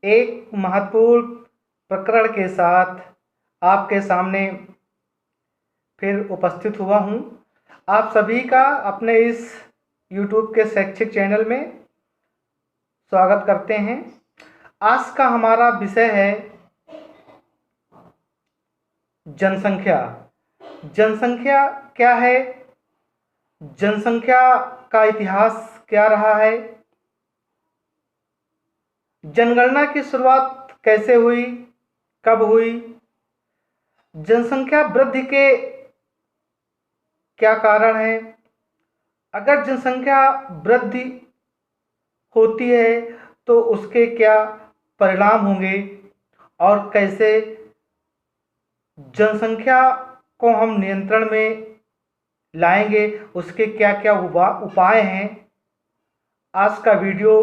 एक महत्वपूर्ण प्रकरण के साथ आपके सामने फिर उपस्थित हुआ हूँ। आप सभी का अपने इस YouTube के शैक्षिक चैनल में स्वागत करते हैं। आज का हमारा विषय है जनसंख्या। जनसंख्या क्या है? जनसंख्या का इतिहास क्या रहा है? जनगणना की शुरुआत कैसे हुई, कब हुई? जनसंख्या वृद्धि के क्या कारण है? अगर जनसंख्या वृद्धि होती है तो उसके क्या परिणाम होंगे और कैसे जनसंख्या को हम नियंत्रण में लाएंगे, उसके क्या क्या उपाय हैं। आज का वीडियो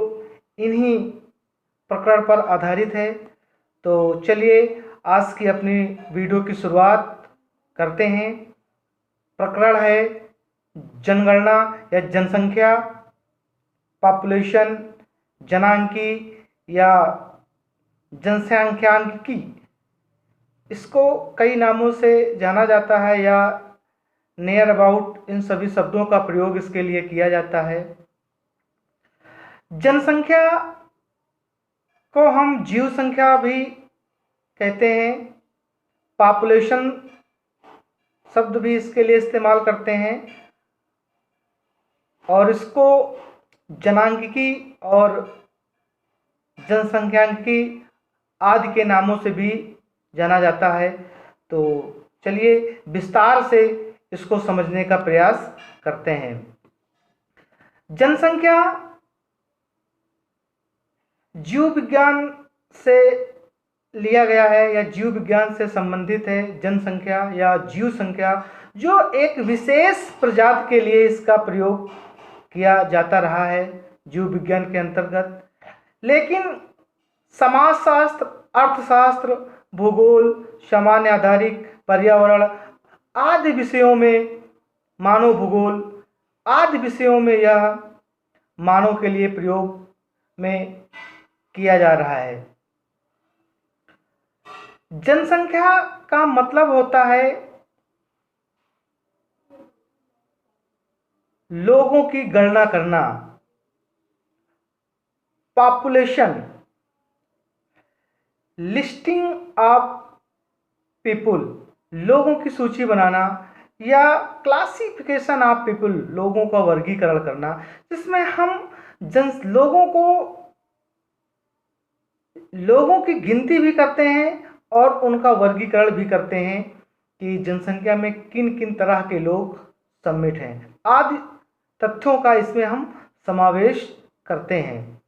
इन्हीं प्रकरण पर आधारित है। तो चलिए आज की अपनी वीडियो की शुरुआत करते हैं। प्रकरण है जनगणना या जनसंख्या, पॉपुलेशन, जनांकी या जनसांख्यिकी। इसको कई नामों से जाना जाता है या नियर अबाउट, इन सभी शब्दों का प्रयोग इसके लिए किया जाता है। जनसंख्या को हम जीव संख्या भी कहते हैं, पॉपुलेशन शब्द भी इसके लिए इस्तेमाल करते हैं और इसको जनांकिकी और जनसंख्यांकिकी आदि के नामों से भी जाना जाता है। तो चलिए विस्तार से इसको समझने का प्रयास करते हैं। जनसंख्या जीव विज्ञान से लिया गया है या जीव विज्ञान से संबंधित है। जनसंख्या या जीव संख्या जो एक विशेष प्रजाति के लिए इसका प्रयोग किया जाता रहा है जीव विज्ञान के अंतर्गत। लेकिन समाजशास्त्र, अर्थशास्त्र, भूगोल, सामान्य आधारिक, पर्यावरण आदि विषयों में, मानव भूगोल आदि विषयों में यह मानव के लिए प्रयोग में किया जा रहा है। जनसंख्या का मतलब होता है लोगों की गणना करना। पॉपुलेशन, लिस्टिंग ऑफ पीपुल, लोगों की सूची बनाना या क्लासिफिकेशन ऑफ पीपुल, लोगों का वर्गीकरण करना, जिसमें हम लोगों की गिनती भी करते हैं और उनका वर्गीकरण भी करते हैं कि जनसंख्या में किन किन तरह के लोग सम्मिलित हैं आदि तथ्यों का इसमें हम समावेश करते हैं।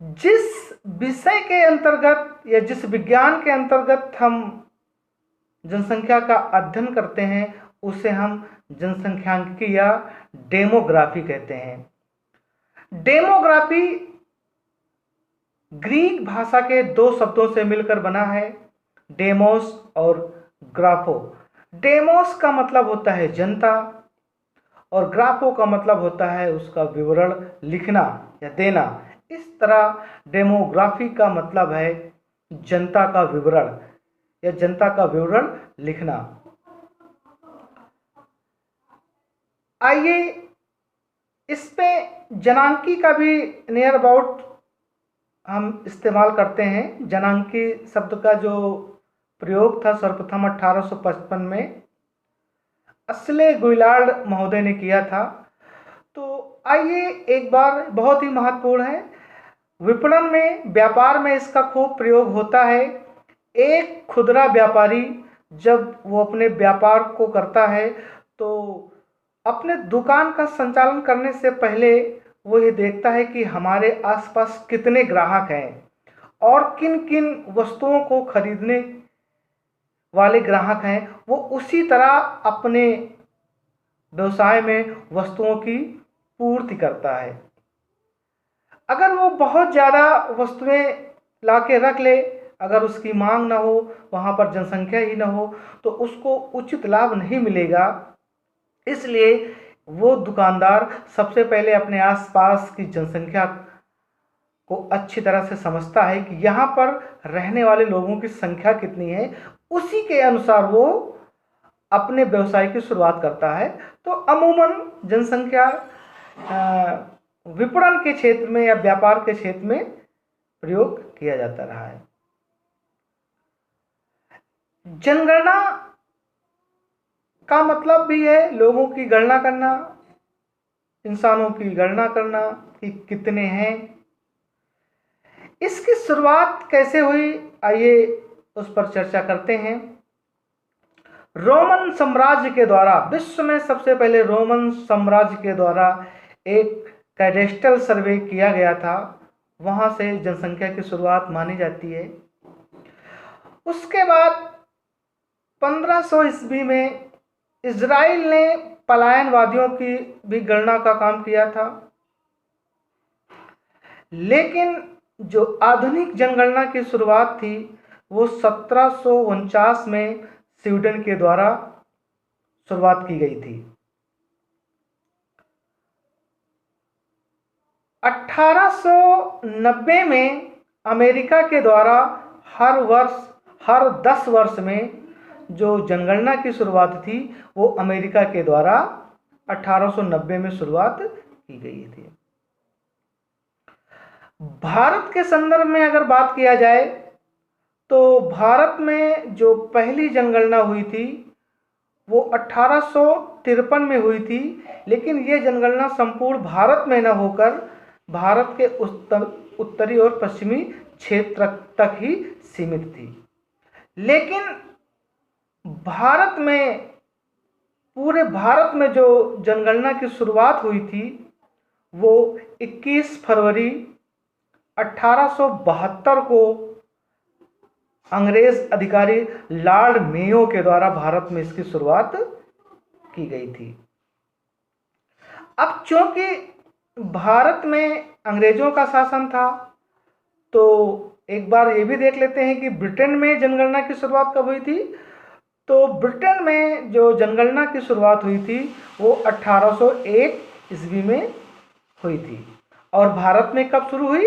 जिस विषय के अंतर्गत या जिस विज्ञान के अंतर्गत हम जनसंख्या का अध्ययन करते हैं उसे हम जनसंख्यांकिकी या डेमोग्राफी कहते हैं। डेमोग्राफी ग्रीक भाषा के दो शब्दों से मिलकर बना है, डेमोस और ग्राफो। डेमोस का मतलब होता है जनता और ग्राफो का मतलब होता है उसका विवरण लिखना या देना। इस तरह डेमोग्राफी का मतलब है जनता का विवरण या जनता का विवरण लिखना। आइए इस पे जनांकी का भी नियर अबाउट हम इस्तेमाल करते हैं। जनांकी शब्द का जो प्रयोग था सर्वप्रथम 1855 में अस्ले गुइलार्ड महोदय ने किया था। तो आइए एक बार, बहुत ही महत्वपूर्ण है, विपणन में, व्यापार में इसका खूब प्रयोग होता है। एक खुदरा व्यापारी जब वो अपने व्यापार को करता है तो अपने दुकान का संचालन करने से पहले वो ये देखता है कि हमारे आसपास कितने ग्राहक हैं और किन किन वस्तुओं को खरीदने वाले ग्राहक हैं। वो उसी तरह अपने व्यवसाय में वस्तुओं की पूर्ति करता है। अगर वो बहुत ज़्यादा वस्तुएं ला के रख ले, अगर उसकी मांग ना हो, वहाँ पर जनसंख्या ही ना हो, तो उसको उचित लाभ नहीं मिलेगा। इसलिए वो दुकानदार सबसे पहले अपने आसपास की जनसंख्या को अच्छी तरह से समझता है कि यहाँ पर रहने वाले लोगों की संख्या कितनी है, उसी के अनुसार वो अपने व्यवसाय की शुरुआत करता है। तो अमूमन जनसंख्या विपणन के क्षेत्र में या व्यापार के क्षेत्र में प्रयोग किया जाता रहा है। जनगणना का मतलब भी है लोगों की गणना करना, इंसानों की गणना करना कि कितने हैं। इसकी शुरुआत कैसे हुई, आइए उस पर चर्चा करते हैं। रोमन साम्राज्य के द्वारा, विश्व में सबसे पहले रोमन साम्राज्य के द्वारा एक कैडेस्ट्रल सर्वे किया गया था, वहां से जनसंख्या की शुरुआत मानी जाती है। उसके बाद 1500 ईस्वी में इजराइल ने पलायनवादियों की भी गणना का काम किया था। लेकिन जो आधुनिक जनगणना की शुरुआत थी वो 1749 में स्वीडन के द्वारा शुरुआत की गई थी। 1890 में अमेरिका के द्वारा हर 10 वर्ष में जो जनगणना की शुरुआत थी वो अमेरिका के द्वारा 1890 में शुरुआत की गई थी। भारत के संदर्भ में अगर बात किया जाए तो भारत में जो पहली जनगणना हुई थी वो 1853 में हुई थी, लेकिन ये जनगणना संपूर्ण भारत में न होकर भारत के उत्तरी और पश्चिमी क्षेत्र तक ही सीमित थी। लेकिन भारत में, पूरे भारत में जो जनगणना की शुरुआत हुई थी वो 21 फरवरी 1872 को अंग्रेज अधिकारी लॉर्ड मेयो के द्वारा भारत में इसकी शुरुआत की गई थी। अब चूंकि भारत में अंग्रेजों का शासन था तो एक बार ये भी देख लेते हैं कि ब्रिटेन में जनगणना की शुरुआत कब हुई थी। तो ब्रिटेन में जो जनगणना की शुरुआत हुई थी वो 1801 ईस्वी में हुई थी और भारत में कब शुरू हुई,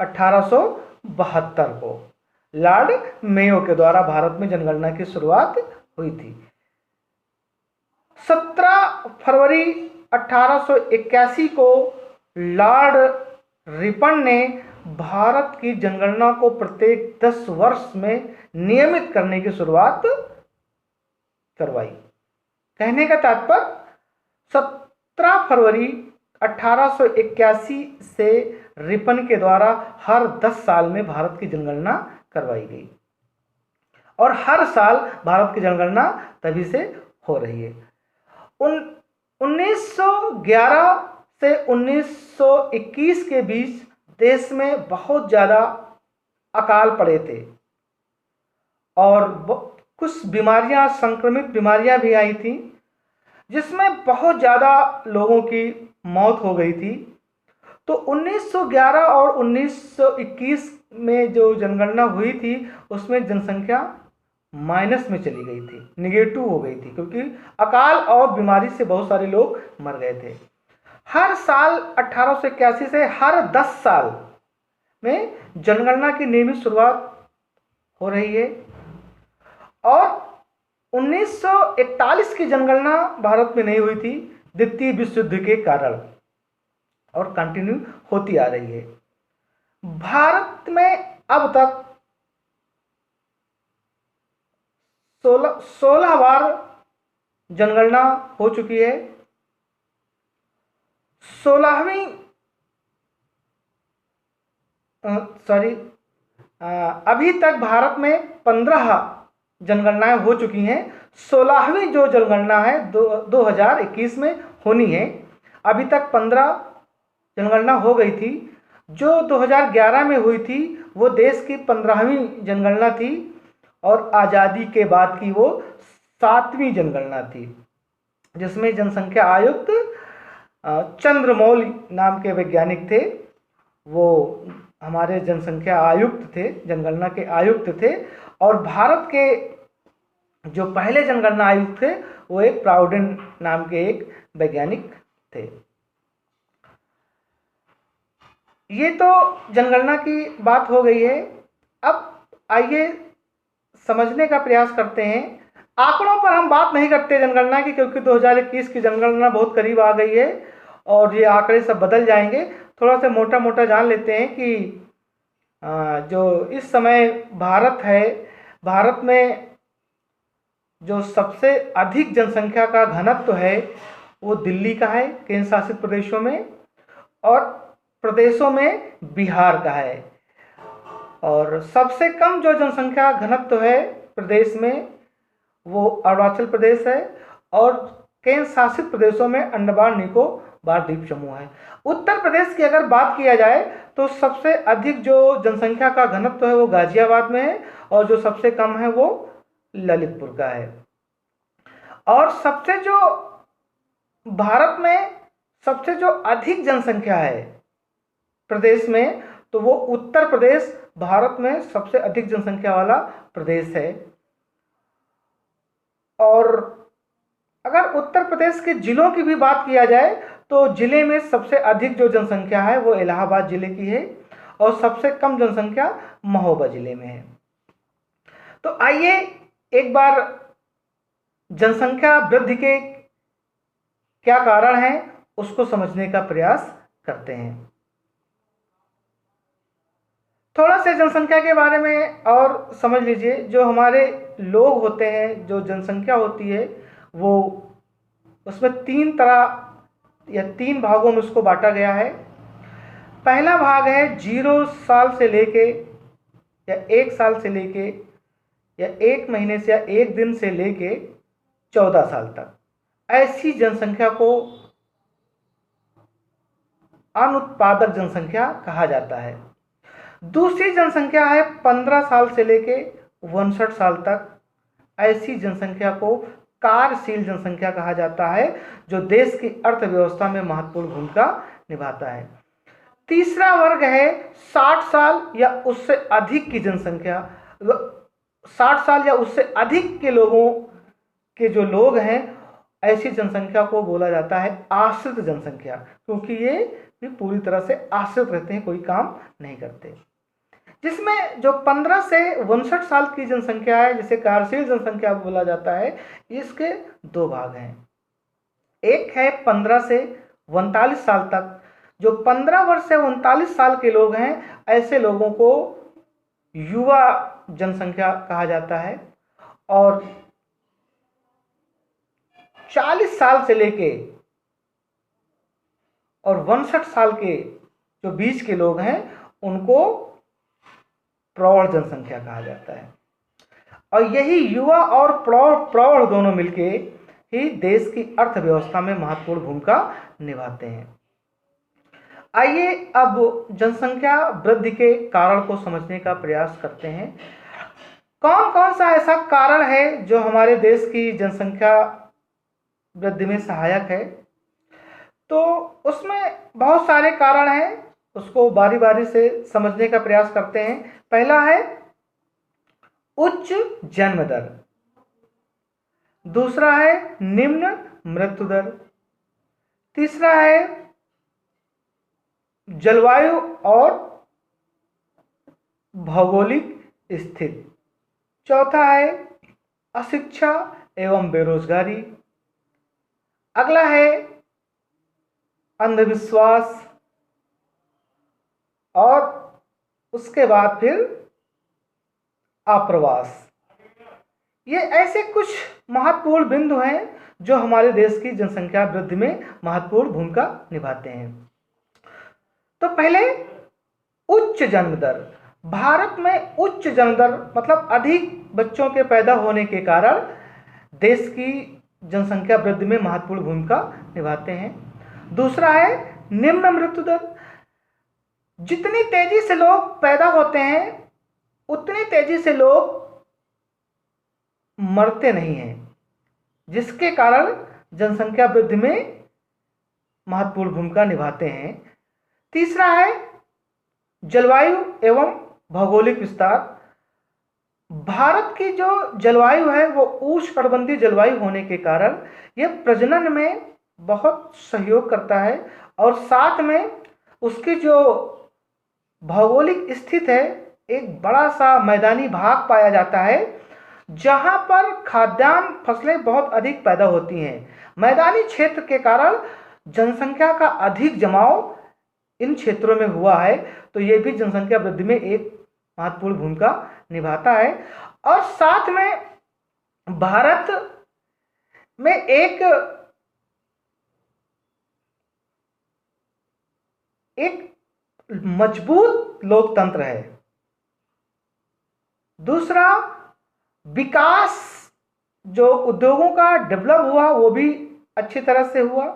1872 को लॉर्ड मेयो के द्वारा भारत में जनगणना की शुरुआत हुई थी। 17 फरवरी 1881 को लॉर्ड रिपन ने भारत की जनगणना को प्रत्येक 10 वर्ष में नियमित करने की शुरुआत करवाई। कहने का तात्पर्य 17 फरवरी 1881 से रिपन के द्वारा हर 10 साल में भारत की जनगणना करवाई गई और हर साल भारत की जनगणना तभी से हो रही है। 1911 से 1921 के बीच देश में बहुत ज़्यादा अकाल पड़े थे और कुछ बीमारियां, संक्रमित बीमारियां भी आई थी जिसमें बहुत ज़्यादा लोगों की मौत हो गई थी। तो 1911 और 1921 में जो जनगणना हुई थी उसमें जनसंख्या माइनस में चली गई थी, निगेटिव हो गई थी, क्योंकि अकाल और बीमारी से बहुत सारे लोग मर गए थे। हर साल 1881 से हर 10 साल में जनगणना की नियमित शुरुआत हो रही है और 1941 की जनगणना भारत में नहीं हुई थी द्वितीय विश्व युद्ध के कारण और कंटिन्यू होती आ रही है। भारत में अब तक 16 बार जनगणना हो चुकी है। 16वीं अभी तक भारत में 15 जनगणनाएं हो चुकी हैं। 16वीं जो जनगणना है 2021 में होनी है। अभी तक 15 जनगणना हो गई थी। जो 2011 में हुई थी वो देश की 15वीं जनगणना थी और आज़ादी के बाद की वो 7वीं जनगणना थी, जिसमें जनसंख्या आयुक्त चंद्रमौली नाम के वैज्ञानिक थे। वो हमारे जनसंख्या आयुक्त थे, जनगणना के आयुक्त थे और भारत के जो पहले जनगणना आयुक्त थे वो एक प्राउडेन नाम के एक वैज्ञानिक थे। ये तो जनगणना की बात हो गई है। अब आइए समझने का प्रयास करते हैं। आंकड़ों पर हम बात नहीं करते जनगणना की, क्योंकि 2021 की जनगणना बहुत करीब आ गई है और ये आंकड़े सब बदल जाएंगे। थोड़ा सा मोटा मोटा जान लेते हैं कि जो इस समय भारत है, भारत में जो सबसे अधिक जनसंख्या का घनत्व है वो दिल्ली का है, केंद्र शासित प्रदेशों में, और प्रदेशों में बिहार का है। और सबसे कम जो जनसंख्या घनत्व है प्रदेश में वो अरुणाचल प्रदेश है, और केंद्र शासित प्रदेशों में अंडमान निकोबार द्वीप समूह है। उत्तर प्रदेश की अगर बात किया जाए तो सबसे अधिक जो जनसंख्या का घनत्व है वो गाजियाबाद में है, और जो सबसे कम है वो ललितपुर का है। और सबसे जो भारत में सबसे जो अधिक जनसंख्या है प्रदेश में, तो वो उत्तर प्रदेश भारत में सबसे अधिक जनसंख्या वाला प्रदेश है। और अगर उत्तर प्रदेश के जिलों की भी बात किया जाए तो जिले में सबसे अधिक जो जनसंख्या है वो इलाहाबाद जिले की है, और सबसे कम जनसंख्या महोबा जिले में है। तो आइए एक बार जनसंख्या वृद्धि के क्या कारण हैं उसको समझने का प्रयास करते हैं। थोड़ा सा जनसंख्या के बारे में और समझ लीजिए। जो हमारे लोग होते हैं, जो जनसंख्या होती है, वो उसमें तीन तरह या तीन भागों में उसको बांटा गया है। पहला भाग है 0 साल से लेके या 1 साल से लेके या 1 महीने से या 1 दिन से लेके 14 साल तक। ऐसी जनसंख्या को अनुत्पादक जनसंख्या कहा जाता है। दूसरी जनसंख्या है 15 साल से लेके 59 साल तक। ऐसी जनसंख्या को कार्यशील जनसंख्या कहा जाता है, जो देश की अर्थव्यवस्था में महत्वपूर्ण भूमिका निभाता है। तीसरा वर्ग है 60 साल या उससे अधिक की जनसंख्या। 60 साल या उससे अधिक के लोगों के जो लोग हैं, ऐसी जनसंख्या को बोला जाता है आश्रित जनसंख्या, क्योंकि ये भी पूरी तरह से आश्रित रहते हैं, कोई काम नहीं करते। जिसमें जो 15 से 59 साल की जनसंख्या है, जिसे कार्यशील जनसंख्या बोला जाता है, इसके दो भाग हैं। एक है 15 से 39 साल तक। जो 15 वर्ष से 39 साल के लोग हैं, ऐसे लोगों को युवा जनसंख्या कहा जाता है। और 40 साल से लेके और 62 साल के जो बीच के लोग हैं, उनको प्रौढ़ जनसंख्या कहा जाता है। और यही युवा और प्रौढ़ दोनों मिलके ही देश की अर्थव्यवस्था में महत्वपूर्ण भूमिका निभाते हैं। आइए अब जनसंख्या वृद्धि के कारण को समझने का प्रयास करते हैं। कौन कौन सा ऐसा कारण है जो हमारे देश की जनसंख्या वृद्धि में सहायक है? तो उसमें बहुत सारे कारण हैं, उसको बारी बारी से समझने का प्रयास करते हैं। पहला है उच्च जन्म दर, दूसरा है निम्न मृत्यु दर, तीसरा है जलवायु और भौगोलिक स्थिति, चौथा है अशिक्षा एवं बेरोजगारी, अगला है अंधविश्वास, और उसके बाद फिर आप्रवास। ये ऐसे कुछ महत्वपूर्ण बिंदु हैं जो हमारे देश की जनसंख्या वृद्धि में महत्वपूर्ण भूमिका निभाते हैं। तो पहले उच्च जन्म दर। भारत में उच्च जन्म दर मतलब अधिक बच्चों के पैदा होने के कारण देश की जनसंख्या वृद्धि में महत्वपूर्ण भूमिका निभाते हैं। दूसरा है निम्न मृत्यु दर। जितनी तेजी से लोग पैदा होते हैं, उतनी तेजी से लोग मरते नहीं हैं, जिसके कारण जनसंख्या वृद्धि में महत्वपूर्ण भूमिका निभाते हैं। तीसरा है जलवायु एवं भौगोलिक विस्तार। भारत की जो जलवायु है वो उष्णकटिबंधीय जलवायु होने के कारण यह प्रजनन में बहुत सहयोग करता है, और साथ में उसकी जो भौगोलिक स्थित है, एक बड़ा सा मैदानी भाग पाया जाता है जहां पर खाद्यान्न फसलें बहुत अधिक पैदा होती हैं। मैदानी क्षेत्र के कारण जनसंख्या का अधिक जमाव इन क्षेत्रों में हुआ है, तो ये भी जनसंख्या वृद्धि में एक महत्वपूर्ण भूमिका निभाता है। और साथ में भारत में एक मजबूत लोकतंत्र है। दूसरा, विकास जो उद्योगों का डेवलप हुआ वो भी अच्छी तरह से हुआ।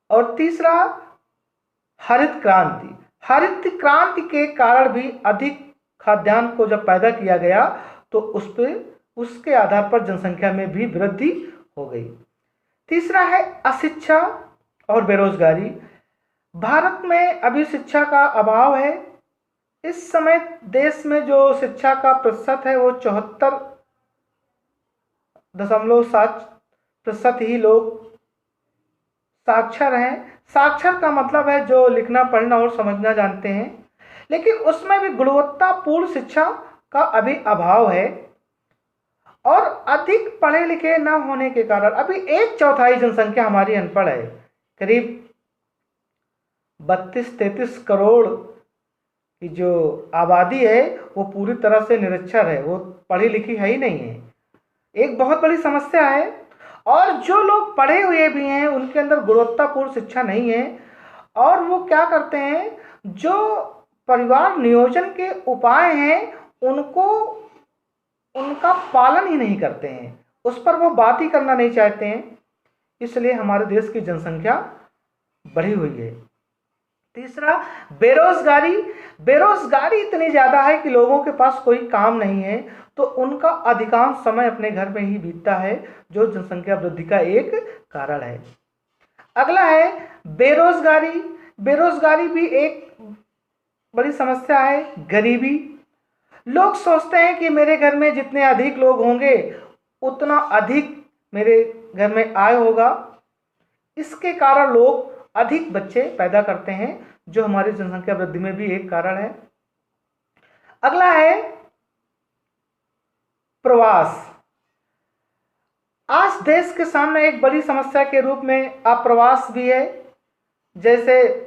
और तीसरा, हरित क्रांति। हरित क्रांति के कारण भी अधिक खाद्यान्न को जब पैदा किया गया तो उसके आधार पर जनसंख्या में भी वृद्धि हो गई। तीसरा है अशिक्षा और बेरोजगारी। भारत में अभी शिक्षा का अभाव है। इस समय देश में जो शिक्षा का प्रतिशत है वो 74.7% ही लोग साक्षर हैं। साक्षर का मतलब है जो लिखना पढ़ना और समझना जानते हैं, लेकिन उसमें भी गुणवत्तापूर्ण शिक्षा का अभी अभाव है। और अधिक पढ़े लिखे न होने के कारण अभी 1/4 जनसंख्या हमारी अनपढ़ है। करीब 32-33 करोड़ की जो आबादी है वो पूरी तरह से निरक्षर है, वो पढ़ी लिखी है ही नहीं है। एक बहुत बड़ी समस्या है। और जो लोग पढ़े हुए भी हैं उनके अंदर गुणवत्तापूर्ण शिक्षा नहीं है, और वो क्या करते हैं, जो परिवार नियोजन के उपाय हैं उनका पालन ही नहीं करते हैं, उस पर वो बात ही करना नहीं चाहते हैं। इसलिए हमारे देश की जनसंख्या बढ़ी हुई है। तीसरा, बेरोजगारी। बेरोजगारी इतनी ज़्यादा है कि लोगों के पास कोई काम नहीं है, तो उनका अधिकांश समय अपने घर में ही बीतता है, जो जनसंख्या वृद्धि का एक कारण है। अगला है बेरोजगारी। बेरोजगारी भी एक बड़ी समस्या है। गरीबी। लोग सोचते हैं कि मेरे घर में जितने अधिक लोग होंगे उतना अधिक मेरे घर में आय होगा। इसके कारण लोग अधिक बच्चे पैदा करते हैं, जो हमारी जनसंख्या वृद्धि में भी एक कारण है। अगला है प्रवास। आज देश के सामने एक बड़ी समस्या के रूप में अप्रवास भी है। जैसे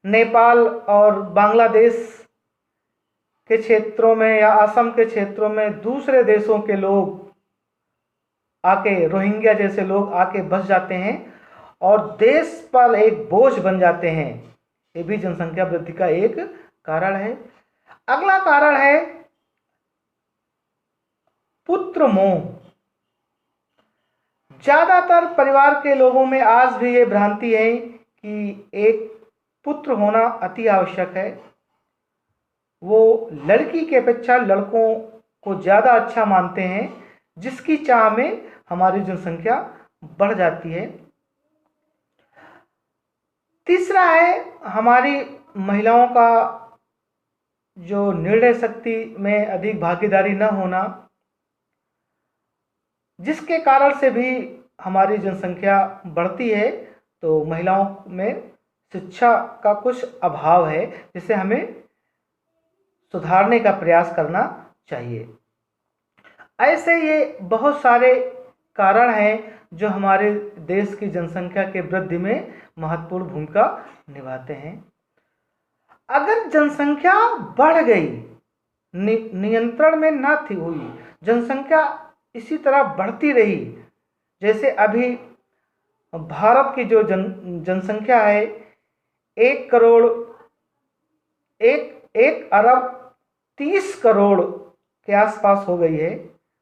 नेपाल और बांग्लादेश के क्षेत्रों में या असम के क्षेत्रों में दूसरे देशों के लोग आके, रोहिंग्या जैसे लोग आके बस जाते हैं और देश पर एक बोझ बन जाते हैं। ये भी जनसंख्या वृद्धि का एक कारण है। अगला कारण है पुत्र मोह। ज्यादातर परिवार के लोगों में आज भी ये भ्रांति है कि एक पुत्र होना अति आवश्यक है। वो लड़की की अपेक्षा लड़कों को ज़्यादा अच्छा मानते हैं, जिसकी चाह में हमारी जनसंख्या बढ़ जाती है। तीसरा है हमारी महिलाओं का जो निर्णय शक्ति में अधिक भागीदारी न होना, जिसके कारण से भी हमारी जनसंख्या बढ़ती है। तो महिलाओं में शिक्षा का कुछ अभाव है, जिसे हमें सुधारने का प्रयास करना चाहिए। ऐसे ये बहुत सारे कारण हैं जो हमारे देश की जनसंख्या के वृद्धि में महत्वपूर्ण भूमिका निभाते हैं। अगर जनसंख्या बढ़ गई, नियंत्रण में न थी हुई, जनसंख्या इसी तरह बढ़ती रही, जैसे अभी भारत की जो जनसंख्या है 1 अरब 30 करोड़ के आसपास हो गई है,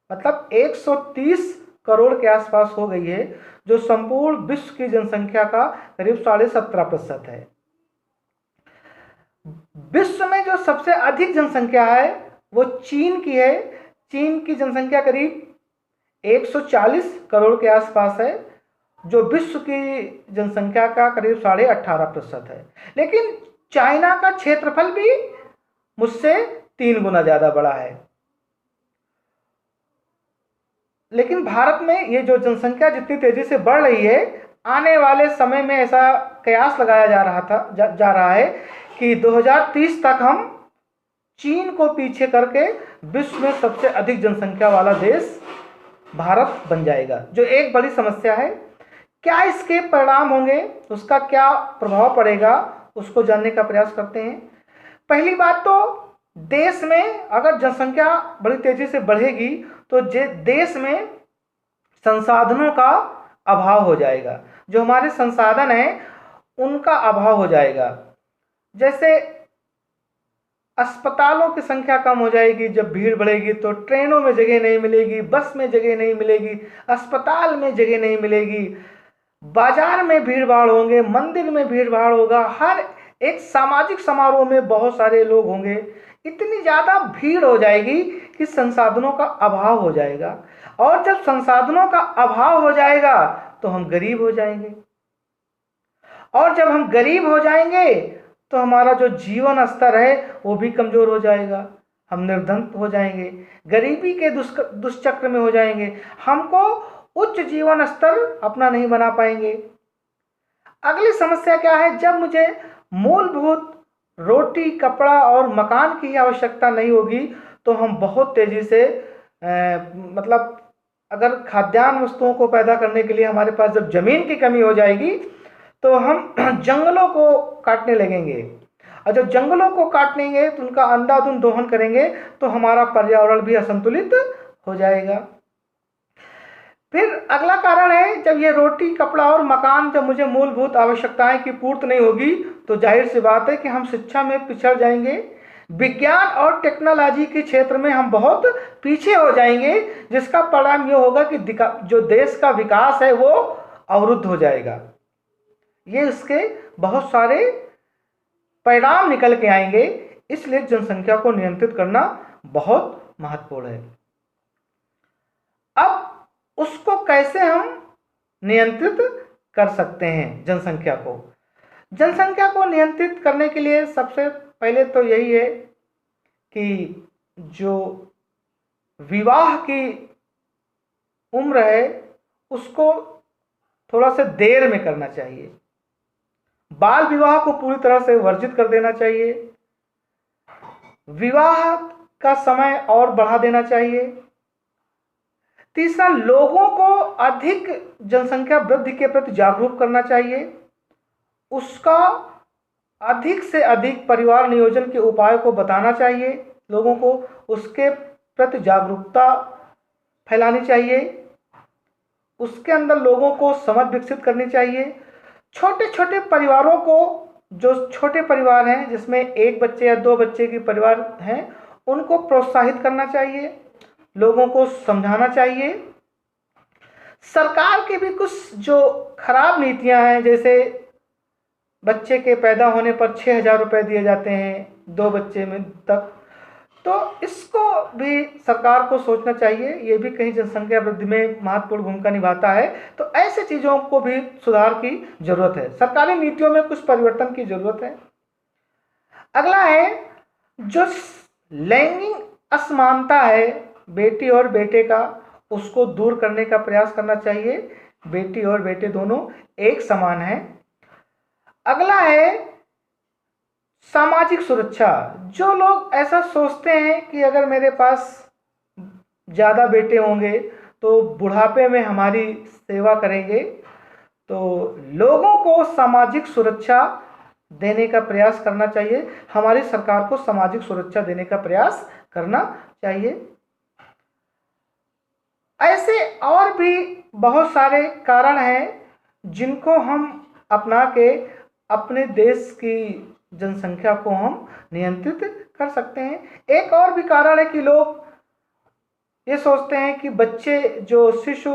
मतलब 130 करोड़ के आसपास हो गई है, जो संपूर्ण विश्व की जनसंख्या का करीब 17.5% है। विश्व में जो सबसे अधिक जनसंख्या है वो चीन की है। चीन की जनसंख्या करीब 140 करोड़ के आसपास है, जो विश्व की जनसंख्या का करीब 18.5% है। लेकिन चाइना का क्षेत्रफल भी मुझसे 3 गुना ज़्यादा बड़ा है। लेकिन भारत में ये जो जनसंख्या जितनी तेजी से बढ़ रही है, आने वाले समय में ऐसा कयास लगाया जा रहा है कि 2030 तक हम चीन को पीछे करके विश्व में सबसे अधिक जनसंख्या वाला देश भारत बन जाएगा, जो एक बड़ी समस्या है। क्या इसके परिणाम होंगे, उसका क्या प्रभाव पड़ेगा, उसको जानने का प्रयास करते हैं। पहली बात तो देश में अगर जनसंख्या बड़ी तेजी से बढ़ेगी तो देश में संसाधनों का अभाव हो जाएगा, जो हमारे संसाधन हैं उनका अभाव हो जाएगा। जैसे अस्पतालों की संख्या कम हो जाएगी, जब भीड़ बढ़ेगी तो ट्रेनों में जगह नहीं मिलेगी, बस में जगह नहीं मिलेगी, अस्पताल में जगह नहीं मिलेगी, बाजार में भीड़ भाड़ होंगे, मंदिर में भीड़ भाड़ होगा, हर एक सामाजिक समारोह में बहुत सारे लोग होंगे। इतनी ज़्यादा भीड़ हो जाएगी कि संसाधनों का अभाव हो जाएगा, और जब संसाधनों का अभाव हो जाएगा तो हम गरीब हो जाएंगे, और जब हम गरीब हो जाएंगे तो हमारा जो जीवन स्तर है वो भी कमज़ोर हो जाएगा, हम निर्धन हो जाएंगे, गरीबी के दुष्चक्र में हो जाएंगे, हमको उच्च जीवन स्तर अपना नहीं बना पाएंगे। अगली समस्या क्या है, जब मुझे मूलभूत रोटी, कपड़ा और मकान की आवश्यकता नहीं होगी तो हम बहुत तेज़ी से मतलब अगर खाद्यान्न वस्तुओं को पैदा करने के लिए हमारे पास जब ज़मीन की कमी हो जाएगी तो हम जंगलों को काटने लगेंगे, और जब जंगलों को काटेंगे तो उनका अंधाधुंध दोहन करेंगे तो हमारा पर्यावरण भी असंतुलित हो जाएगा। फिर अगला कारण है, जब ये रोटी, कपड़ा और मकान, जब मुझे मूलभूत आवश्यकताएं की पूर्ति नहीं होगी तो जाहिर सी बात है कि हम शिक्षा में पिछड़ जाएंगे, विज्ञान और टेक्नोलॉजी के क्षेत्र में हम बहुत पीछे हो जाएंगे, जिसका परिणाम ये होगा कि जो देश का विकास है वो अवरुद्ध हो जाएगा। ये इसके बहुत सारे परिणाम निकल के आएंगे, इसलिए जनसंख्या को नियंत्रित करना बहुत महत्वपूर्ण है। अब उसको कैसे हम नियंत्रित कर सकते हैं जनसंख्या को? जनसंख्या को नियंत्रित करने के लिए सबसे पहले तो यही है कि जो विवाह की उम्र है उसको थोड़ा सा देर में करना चाहिए, बाल विवाह को पूरी तरह से वर्जित कर देना चाहिए, विवाह का समय और बढ़ा देना चाहिए। तीसरा, लोगों को अधिक जनसंख्या वृद्धि के प्रति जागरूक करना चाहिए, उसका अधिक से अधिक परिवार नियोजन के उपायों को बताना चाहिए, लोगों को उसके प्रति जागरूकता फैलानी चाहिए, उसके अंदर लोगों को समझ विकसित करनी चाहिए। छोटे छोटे परिवारों को, जो छोटे परिवार हैं जिसमें एक बच्चे या दो बच्चे के परिवार हैं, उनको प्रोत्साहित करना चाहिए, लोगों को समझाना चाहिए। सरकार की भी कुछ जो खराब नीतियां हैं, जैसे बच्चे के पैदा होने पर 6,000 रुपये दिए जाते हैं 2 बच्चे में तक, तो इसको भी सरकार को सोचना चाहिए, ये भी कहीं जनसंख्या वृद्धि में महत्वपूर्ण भूमिका निभाता है। तो ऐसे चीज़ों को भी सुधार की जरूरत है, सरकारी नीतियों में कुछ परिवर्तन की जरूरत है। अगला है, जो लैंगिक असमानता है बेटी और बेटे का, उसको दूर करने का प्रयास करना चाहिए। बेटी और बेटे दोनों एक समान हैं। अगला है सामाजिक सुरक्षा। जो लोग ऐसा सोचते हैं कि अगर मेरे पास ज़्यादा बेटे होंगे तो बुढ़ापे में हमारी सेवा करेंगे, तो लोगों को सामाजिक सुरक्षा देने का प्रयास करना चाहिए, हमारी सरकार को सामाजिक सुरक्षा देने का प्रयास करना चाहिए। ऐसे और भी बहुत सारे कारण हैं जिनको हम अपना के अपने देश की जनसंख्या को हम नियंत्रित कर सकते हैं। एक और भी कारण है कि लोग ये सोचते हैं कि बच्चे, जो शिशु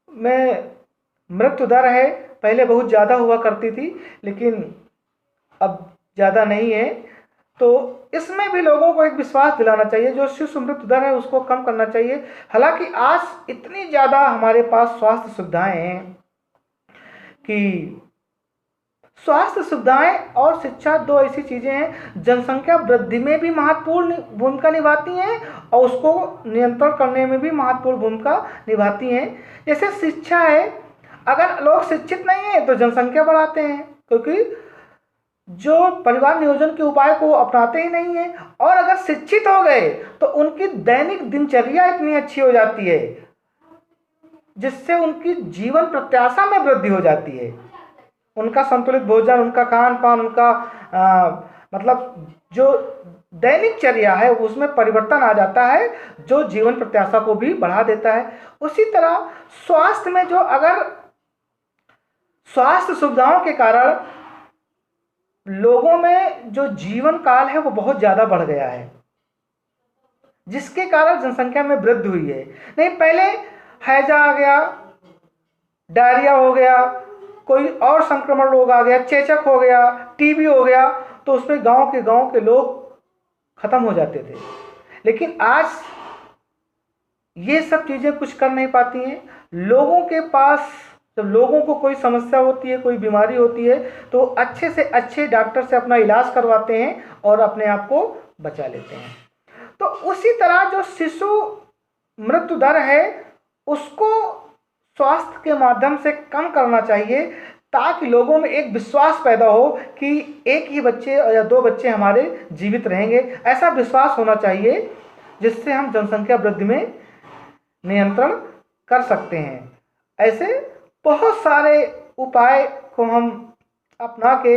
में मृत्यु दर है पहले बहुत ज़्यादा हुआ करती थी लेकिन अब ज़्यादा नहीं है, तो इसमें भी लोगों को एक विश्वास दिलाना चाहिए, जो शिशु मृत्यु दर है उसको कम करना चाहिए। हालांकि आज इतनी ज़्यादा हमारे पास स्वास्थ्य सुविधाएं हैं कि स्वास्थ्य सुविधाएं और शिक्षा दो ऐसी चीज़ें हैं जनसंख्या वृद्धि में भी महत्वपूर्ण भूमिका निभाती हैं और उसको नियंत्रण करने में भी महत्वपूर्ण भूमिका निभाती हैं। जैसे शिक्षा है, अगर लोग शिक्षित नहीं हैं तो जनसंख्या बढ़ाते हैं, क्योंकि जो परिवार नियोजन के उपाय को अपनाते ही नहीं है, और अगर शिक्षित हो गए तो उनकी दैनिक दिनचर्या इतनी अच्छी हो जाती है जिससे उनकी जीवन प्रत्याशा में वृद्धि हो जाती है। उनका संतुलित भोजन, उनका खान पान, उनका मतलब जो दैनिक चर्या है उसमें परिवर्तन आ जाता है, जो जीवन प्रत्याशा को भी बढ़ा देता है। उसी तरह स्वास्थ्य में जो अगर स्वास्थ्य सुविधाओं के कारण लोगों में जो जीवन काल है वो बहुत ज़्यादा बढ़ गया है, जिसके कारण जनसंख्या में वृद्धि हुई है। नहीं, पहले हैजा आ गया, डायरिया हो गया, कोई और संक्रमण रोग आ गया, चेचक हो गया, टीबी हो गया, तो उसमें गांव के लोग खत्म हो जाते थे। लेकिन आज ये सब चीज़ें कुछ कर नहीं पाती हैं। लोगों के पास जब लोगों को कोई समस्या होती है, कोई बीमारी होती है, तो अच्छे से अच्छे डॉक्टर से अपना इलाज करवाते हैं और अपने आप को बचा लेते हैं। तो उसी तरह जो शिशु मृत्यु दर है उसको स्वास्थ्य के माध्यम से कम करना चाहिए, ताकि लोगों में एक विश्वास पैदा हो कि एक ही बच्चे या 2 बच्चे हमारे जीवित रहेंगे। ऐसा विश्वास होना चाहिए जिससे हम जनसंख्या वृद्धि में नियंत्रण कर सकते हैं। ऐसे बहुत सारे उपाय को हम अपना के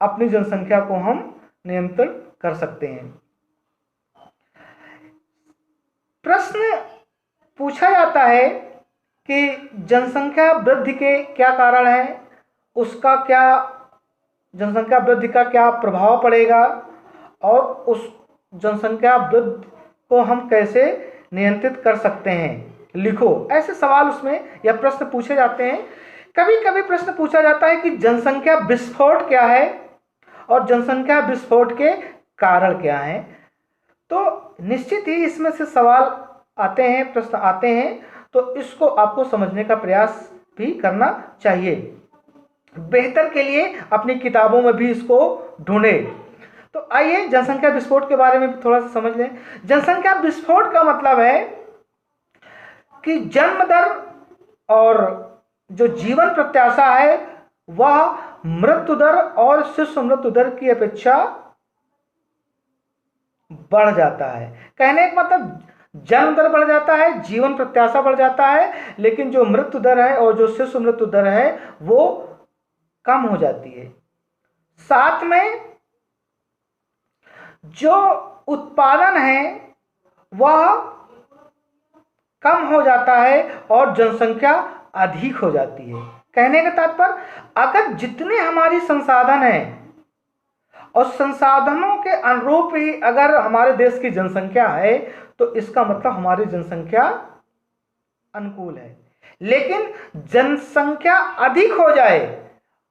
अपनी जनसंख्या को हम नियंत्रण कर सकते हैं। प्रश्न पूछा जाता है कि जनसंख्या वृद्धि के क्या कारण हैं, उसका क्या जनसंख्या वृद्धि का क्या प्रभाव पड़ेगा, और उस जनसंख्या वृद्धि को हम कैसे नियंत्रित कर सकते हैं, लिखो। ऐसे सवाल उसमें या प्रश्न पूछे जाते हैं। कभी कभी प्रश्न पूछा जाता है कि जनसंख्या विस्फोट क्या है और जनसंख्या विस्फोट के कारण क्या हैं। तो निश्चित ही इसमें से सवाल आते हैं, प्रश्न आते हैं, तो इसको आपको समझने का प्रयास भी करना चाहिए। बेहतर के लिए अपनी किताबों में भी इसको ढूंढें। तो आइए जनसंख्या विस्फोट के बारे में भी थोड़ा सा समझ लें। जनसंख्या विस्फोट का मतलब है कि जन्म दर और जो जीवन प्रत्याशा है वह मृत्यु दर और शिशु मृत्यु दर की अपेक्षा बढ़ जाता है। कहने का मतलब जन्म दर बढ़ जाता है, जीवन प्रत्याशा बढ़ जाता है, लेकिन जो मृत्यु दर है और जो शिशु मृत्यु दर है वो कम हो जाती है। साथ में जो उत्पादन है वह कम हो जाता है और जनसंख्या अधिक हो जाती है। कहने का तात्पर्य, अगर जितने हमारी संसाधन हैं और संसाधनों के अनुरूप ही अगर हमारे देश की जनसंख्या है तो इसका मतलब हमारी जनसंख्या अनुकूल है। लेकिन जनसंख्या अधिक हो जाए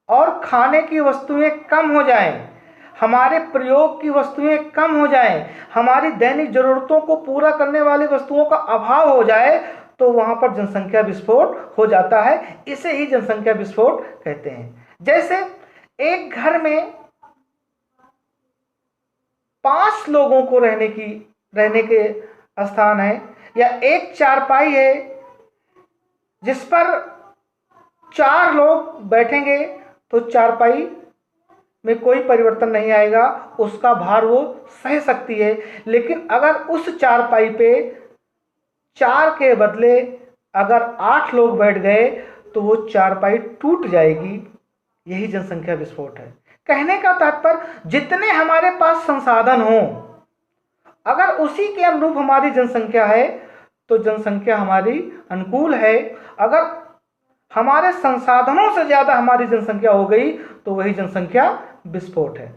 और खाने की वस्तुएं कम हो जाएं, हमारे प्रयोग की वस्तुएं कम हो जाएं, हमारी दैनिक जरूरतों को पूरा करने वाली वस्तुओं का अभाव हो जाए, तो वहां पर जनसंख्या विस्फोट हो जाता है। इसे ही जनसंख्या विस्फोट कहते हैं। जैसे एक घर में 5 लोगों को रहने के स्थान है, या एक चारपाई है जिस पर 4 लोग बैठेंगे, तो चारपाई में कोई परिवर्तन नहीं आएगा, उसका भार वो सह सकती है। लेकिन अगर उस चारपाई पे 4 के बदले अगर 8 लोग बैठ गए तो वो चारपाई टूट जाएगी। यही जनसंख्या विस्फोट है। कहने का तात्पर्य, जितने हमारे पास संसाधन हों, अगर उसी के अनुरूप हमारी जनसंख्या है तो जनसंख्या हमारी अनुकूल है। अगर हमारे संसाधनों से ज़्यादा हमारी जनसंख्या हो गई तो वही जनसंख्या विस्फोट है।